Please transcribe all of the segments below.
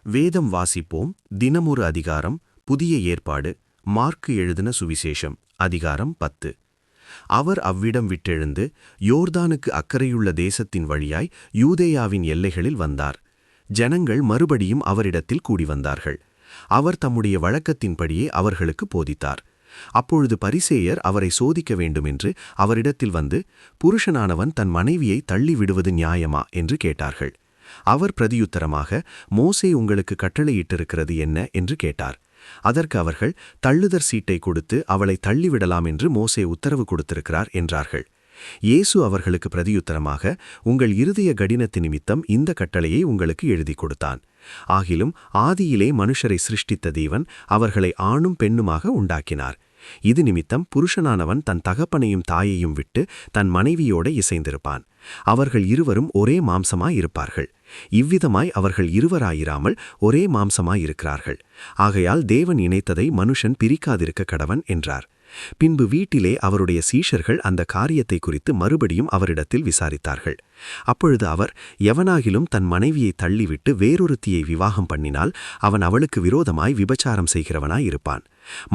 வேதம் வாசிப்போம். தினமொரு அதிகாரம். புதிய ஏற்பாடு. மார்க்கு எழுதின சுவிசேஷம். அதிகாரம் 10. அவர் அவ்விடம் விட்டெழுந்து யோர்தானுக்கு அக்கறையுள்ள தேசத்தின் வழியாய் யூதேயாவின் எல்லைகளில் வந்தார். ஜனங்கள் மறுபடியும் அவரிடத்தில் கூடி வந்தார்கள். அவர் தம்முடைய வழக்கத்தின்படியே அவர்களுக்கு போதித்தார். அப்பொழுது பரிசேயர் அவரை சோதிக்க வேண்டுமென்று அவரிடத்தில் வந்து, புருஷனானவன் தன் மனைவியை தள்ளிவிடுவது நியாயமா என்று கேட்டார்கள். அவர் பிரதியுத்தரமாக, மோசே உங்களுக்கு கட்டளையிட்டிருக்கிறது என்ன என்று கேட்டார். அதற்கு அவர்கள், தள்ளுதற் சீட்டை கொடுத்து அவளை தள்ளிவிடலாம் என்று மோசே உத்தரவு கொடுத்திருக்கிறார் என்றார்கள். இயேசு அவர்களுக்கு பிரதியுத்தரமாக, உங்கள் இருதய கடினத்து நிமித்தம் இந்த கட்டளையை உங்களுக்கு எழுதி கொடுத்தான். ஆகிலும் ஆதியிலே மனுஷரை சிருஷ்டித்த தேவன் அவர்களை ஆணும் பெண்ணுமாக உண்டாக்கினார். இது நிமித்தம் புருஷனானவன் தன் தகப்பனையும் தாயையும் விட்டு தன் மனைவியோட இசைந்திருப்பான். அவர்கள் இருவரும் ஒரே மாம்சமாயிருப்பார்கள். இவ்விதமாய் அவர்கள் இருவராயிராமல் ஒரே மாம்சமாயிருக்கிறார்கள். ஆகையால் தேவன் இணைத்ததை மனுஷன் பிரிக்காதிருக்க கடவன் என்றார். பின்பு வீட்டிலே அவருடைய சீஷர்கள் அந்த காரியத்தை குறித்து மறுபடியும் அவரிடத்தில் விசாரித்தார்கள். அப்பொழுது அவர், எவனாகிலும் தன் மனைவியை தள்ளிவிட்டு வேறொருத்தியை விவாகம் பண்ணினால் அவன் அவளுக்கு விரோதமாய் விபச்சாரம் செய்கிறவனாயிருப்பான்.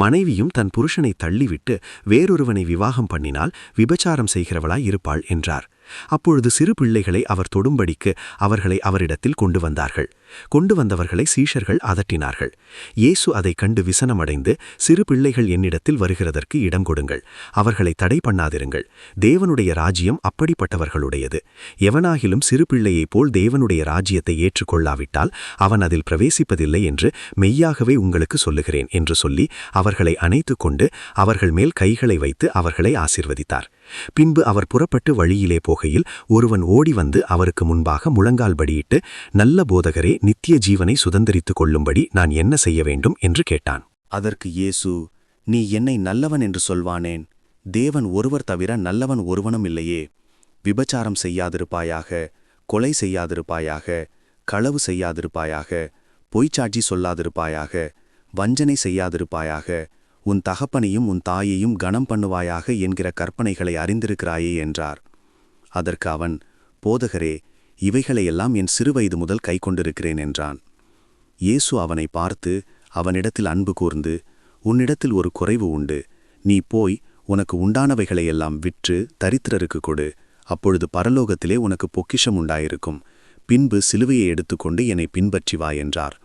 மனைவியும் தன் புருஷனை தள்ளிவிட்டு வேறொருவனை விவாகம் பண்ணினால் விபச்சாரம் செய்கிறவளாய் இருப்பாள் என்றார். அப்பொழுது சிறு பிள்ளைகளை அவர் தொடும்படிக்கு அவர்களை அவரிடத்தில் கொண்டு வந்தார்கள். கொண்டு வந்தவர்களை சீஷர்கள் அதட்டினார்கள். இயேசு அதைக் கண்டு விசனமடைந்து, சிறு பிள்ளைகள் என்னிடத்தில் வருகிறதற்கு இடம் கொடுங்கள், அவர்களை தடை பண்ணாதிருங்கள். தேவனுடைய ராஜ்யம் அப்படிப்பட்டவர்களுடையது. எவனாகிலும் சிறு பிள்ளையைப் போல் தேவனுடைய ராஜ்யத்தை ஏற்றுக்கொள்ளாவிட்டால் அவன் அதில் பிரவேசிப்பதில்லை என்று மெய்யாகவே உங்களுக்கு சொல்லுகிறேன் என்று சொல்லி அவர்களை அணைத்து கொண்டு அவர்கள் மேல் கைகளை வைத்து அவர்களை ஆசீர்வதித்தார். பின்பு அவர் புறப்பட்டு வழியிலே போகையில் ஒருவன் ஓடி வந்து அவருக்கு முன்பாக முழங்கால் படியிட்டு, நல்ல போதகரே, நித்திய ஜீவனை சுதந்தரித்துக் கொள்ளும்படி நான் என்ன செய்ய வேண்டும் என்று கேட்டான். அதற்கு இயேசு, நீ என்னை நல்லவன் என்று சொல்வானேன்? தேவன் ஒருவர் தவிர நல்லவன் ஒருவனும் இல்லையே. விபச்சாரம் செய்யாதிருப்பாயாக, கொலை செய்யாதிருப்பாயாக, களவு செய்யாதிருப்பாயாக, பொய்ச்சாட்சி சொல்லாதிருப்பாயாக, வஞ்சனை செய்யாதிருப்பாயாக, உன் தகப்பனையும் உன் தாயையும் கனம் பண்ணுவாயாக என்கிற கற்பனைகளை அறிந்திருக்கிறாயே என்றார். அதற்கு அவன், போதகரே, இவைகளையெல்லாம் என் சிறுவயது முதல் கைக்கொண்டிருக்கிறேன் என்றான். இயேசு அவனை பார்த்து அவனிடத்தில் அன்பு கூர்ந்து, உன்னிடத்தில் ஒரு குறைவு உண்டு. நீ போய் உனக்கு உண்டானவைகளையெல்லாம் விற்று தரித்திரருக்கு கொடு, அப்பொழுது பரலோகத்திலே உனக்கு பொக்கிஷம் உண்டாயிருக்கும். பின்பு சிலுவையை எடுத்துக்கொண்டு என்னை பின்பற்றி வா என்றார்.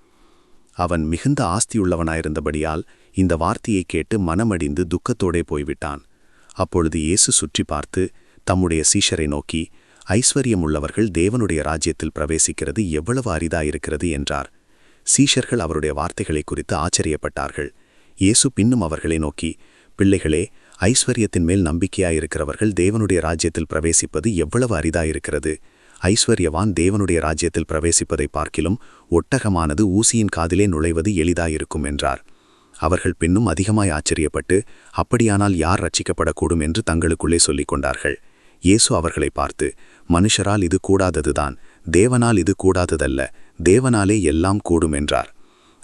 அவன் மிகுந்த ஆஸ்தியுள்ளவனாயிருந்தபடியால் இந்த வார்த்தையை கேட்டு மனமடிந்து துக்கத்தோடே போய்விட்டான். அப்பொழுது இயேசு சுற்றி பார்த்து தம்முடைய சீஷரை நோக்கி, ஐஸ்வர்யம் உள்ளவர்கள் தேவனுடைய ராஜ்யத்தில் பிரவேசிக்கிறது எவ்வளவு அரிதாயிருக்கிறது என்றார். சீஷர்கள் அவருடைய வார்த்தைகளை குறித்து ஆச்சரியப்பட்டார்கள். இயேசு பின்னும் அவர்களை நோக்கி, பிள்ளைகளே, ஐஸ்வர்யத்தின் மேல் நம்பிக்கையாயிருக்கிறவர்கள் தேவனுடைய ராஜ்யத்தில் பிரவேசிப்பது எவ்வளவு அரிதாயிருக்கிறது. ஐஸ்வர்யவான் தேவனுடைய ராஜ்யத்தில் பிரவேசிப்பதை பார்க்கிலும் ஒட்டகமானது ஊசியின் காதிலே நுழைவது எளிதாயிருக்கும் என்றார். அவர்கள் பின்னும் அதிகமாய் ஆச்சரியப்பட்டு, அப்படியானால் யார் ரட்சிக்கப்படக்கூடும் என்று தங்களுக்குள்ளே சொல்லிக் கொண்டார்கள். இயேசு அவர்களை பார்த்து, மனுஷரால் இது கூடாததுதான், தேவனால் இது கூடாததல்ல, தேவனாலே எல்லாம் கூடும் என்றார்.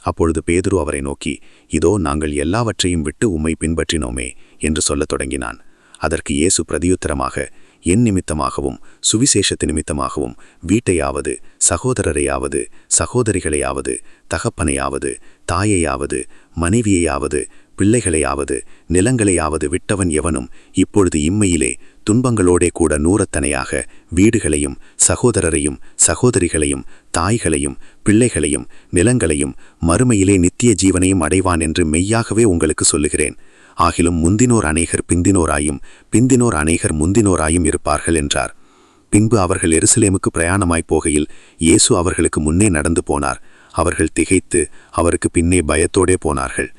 அப்பொழுது பேதுரு அவரை நோக்கி, இதோ நாங்கள் எல்லாவற்றையும் விட்டு உம்மை பின்பற்றினோமே என்று சொல்லத் தொடங்கினான். அதற்கு இயேசு பிரதியுத்தரமாக, என் நிமித்தமாகவும் சுவிசேஷத்து நிமித்தமாகவும் வீட்டையாவது, சகோதரரையாவது, சகோதரிகளையாவது, தகப்பனையாவது, தாயையாவது, மனைவியையாவது, பிள்ளைகளையாவது, நிலங்களையாவது விட்டவன் எவனும் இப்பொழுது இம்மையிலே துன்பங்களோடே கூட நூறத்தனையாக வீடுகளையும் சகோதரரையும் சகோதரிகளையும் தாய்களையும் பிள்ளைகளையும் நிலங்களையும் மறுமையிலே நித்திய ஜீவனையும் அடைவான் என்று மெய்யாகவே உங்களுக்கு சொல்லுகிறேன். ஆகிலும் முந்தினோர் அநேகர் பிந்தினோராயும் பிந்தினோர் அநேகர் முந்தினோராயும் இருப்பார்கள் என்றார். பின்பு அவர்கள் எருசலேமுக்கு பிரயாணமாய்ப் போகையில் இயேசு அவர்களுக்கு முன்னே நடந்து போனார். அவர்கள் திகைத்து அவருக்கு பின்னே பயத்தோடே போனார்கள்.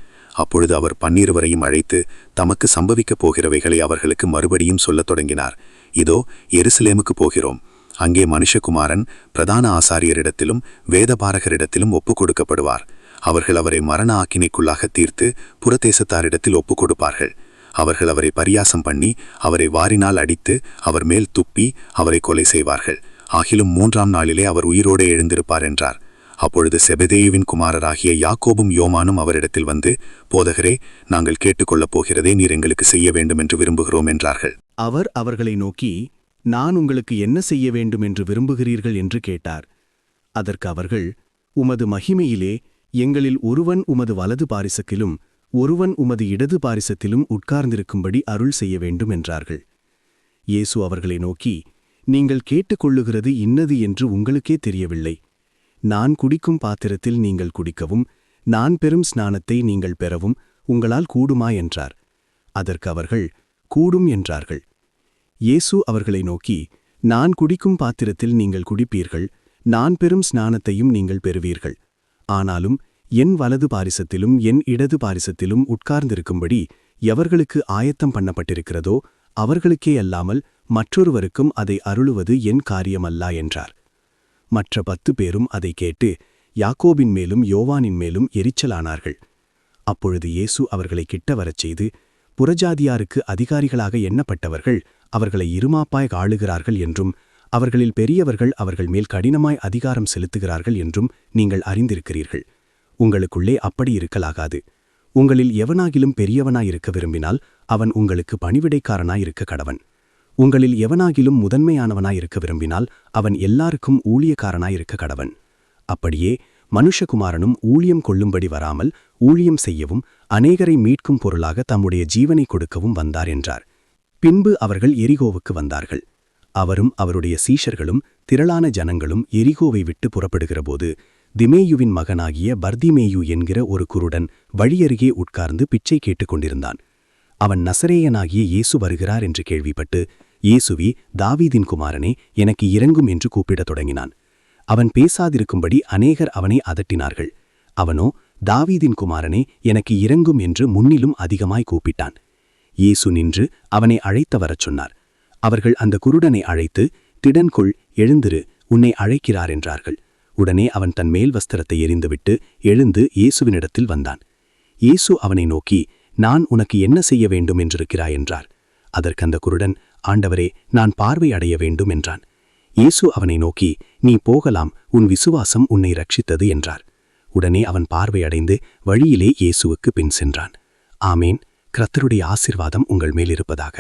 அப்பொழுது அவர் 12 அழைத்து தமக்கு சம்பவிக்கப் போகிறவைகளை அவர்களுக்கு மறுபடியும் சொல்லத் தொடங்கினார். இதோ எருசலேமுக்கு போகிறோம். அங்கே மனுஷகுமாரன் பிரதான ஆசாரியரிடத்திலும் வேதபாரகரிடத்திலும் ஒப்புக் கொடுக்கப்படுவார். அவர்கள் அவரை மரண ஆக்கினைக்குள்ளாக தீர்த்து புறதேசத்தாரிடத்தில் ஒப்புக் கொடுப்பார்கள். அவர்கள் அவரை பரியாசம் பண்ணி அவரை வாரினால் அடித்து அவர் மேல் துப்பி அவரை கொலை செய்வார்கள். ஆகிலும் 3ஆம் நாளிலே அவர் உயிரோடே எழுந்திருப்பார் என்றார். அப்பொழுது செபதேயுவின் குமாரராகிய யாக்கோபும் யோமானும் அவரிடத்தில் வந்து, போதகரே, நாங்கள் கேட்டுக்கொள்ளப் போகிறதே நீர் எங்களுக்கு செய்ய வேண்டும் என்று விரும்புகிறோம் என்றார்கள். அவர் அவர்களை நோக்கி, நான் உங்களுக்கு என்ன செய்ய வேண்டும் என்று விரும்புகிறீர்கள் என்று கேட்டார். அதற்கு அவர்கள், உமது மகிமையிலே எங்களில் ஒருவன் உமது வலது பாரிசத்திலும் ஒருவன் உமது இடது பாரிசத்திலும் உட்கார்ந்திருக்கும்படி அருள் செய்ய வேண்டும் என்றார்கள். இயேசு அவர்களை நோக்கி, நீங்கள் கேட்டுக்கொள்ளுகிறது இன்னது என்று உங்களுக்கே தெரியவில்லை. நான் குடிக்கும் பாத்திரத்தில் நீங்கள் குடிக்கவும் நான் பெறும் ஸ்நானத்தை நீங்கள் பெறவும் உங்களால் கூடுமா என்றார். அதற்கு அவர்கள், கூடும் என்றார்கள். இயேசு அவர்களை நோக்கி, நான் குடிக்கும் பாத்திரத்தில் நீங்கள் குடிப்பீர்கள், நான் பெறும் ஸ்நானத்தையும் நீங்கள் பெறுவீர்கள். ஆனாலும் என் வலது பாரிசத்திலும் என் இடது பாரிசத்திலும் உட்கார்ந்திருக்கும்படி எவர்களுக்கு ஆயத்தம் பண்ணப்பட்டிருக்கிறதோ அவர்களுக்கே அல்லாமல் மற்றொருவருக்கும் அதை அருளுவது என் காரியமல்லா என்றார். மற்ற 10 பேரும் அதை கேட்டு யாக்கோபின் மேலும் யோவானின் மேலும் எரிச்சலானார்கள். அப்பொழுது இயேசு அவர்களை கிட்ட வரச் செய்து, புறஜாதியாருக்கு அதிகாரிகளாக எண்ணப்பட்டவர்கள் அவர்களை இருமாப்பாய் ஆளுகிறார்கள் என்றும் அவர்களில் பெரியவர்கள் அவர்கள் மேல் கடினமாய் அதிகாரம் செலுத்துகிறார்கள் என்றும் நீங்கள் அறிந்திருக்கிறீர்கள். உங்களுக்குள்ளே அப்படி இருக்கலாகாது. உங்களில் எவனாகிலும் பெரியவனாயிருக்க விரும்பினால் அவன் உங்களுக்கு பணிவிடைக்காரனாயிருக்க கடவன். உங்களில் எவனாகிலும் முதன்மையானவனாயிருக்க விரும்பினால் அவன் எல்லாருக்கும் ஊழியக்காரனாயிருக்க கடவன். அப்படியே மனுஷகுமாரனும் ஊழியம் கொள்ளும்படி வராமல் ஊழியம் செய்யவும் அநேகரை மீட்கும் பொருளாக தம்முடைய ஜீவனை கொடுக்கவும் வந்தார் என்றார். பின்பு அவர்கள் எரிகோவுக்கு வந்தார்கள். அவரும் அவருடைய சீஷர்களும் திரளான ஜனங்களும் எரிகோவை விட்டு புறப்படுகிறபோது திமேயுவின் மகனாகிய பர்திமேயு என்கிற ஒரு குருடன் வழியருகே உட்கார்ந்து பிச்சை கேட்டுக்கொண்டிருந்தான். அவன் நசரேயனாகிய இயேசு வருகிறார் என்று கேள்விப்பட்டு, இயேசுவே, தாவீதின் குமாரனே, எனக்கு இரங்கும் என்று கூப்பிடத் தொடங்கினான். அவன் பேசாதிருக்கும்படி அநேகர் அவனை அதட்டினார்கள். அவனோ, தாவீதின் குமாரனே, எனக்கு இரங்கும் என்று முன்னிலும் அதிகமாய் கூப்பிட்டான். இயேசு நின்று அவனை அழைத்து வரச் சொன்னார். அவர்கள் அந்த குருடனை அழைத்து, திடன்கொள், எழுந்திரு, உன்னை அழைக்கிறார் என்றார்கள். உடனே அவன் தன் மேல் வஸ்திரத்தை எறிந்துவிட்டு எழுந்து இயேசுவினிடத்தில் வந்தான். இயேசு அவனை நோக்கி, நான் உனக்கு என்ன செய்ய வேண்டும் என்றிருக்கிறாய் என்றார். அதற்கந்த குருடன், ஆண்டவரே, நான் பார்வை அடைய வேண்டும் என்றான். இயேசு அவனை நோக்கி, நீ போகலாம், உன் விசுவாசம் உன்னை ரட்சித்தது என்றார். உடனே அவன் பார்வையடைந்து வழியிலே இயேசுவுக்கு பின் சென்றான். ஆமேன். கர்த்தருடைய ஆசீர்வாதம் உங்கள் மேலிருப்பதாக.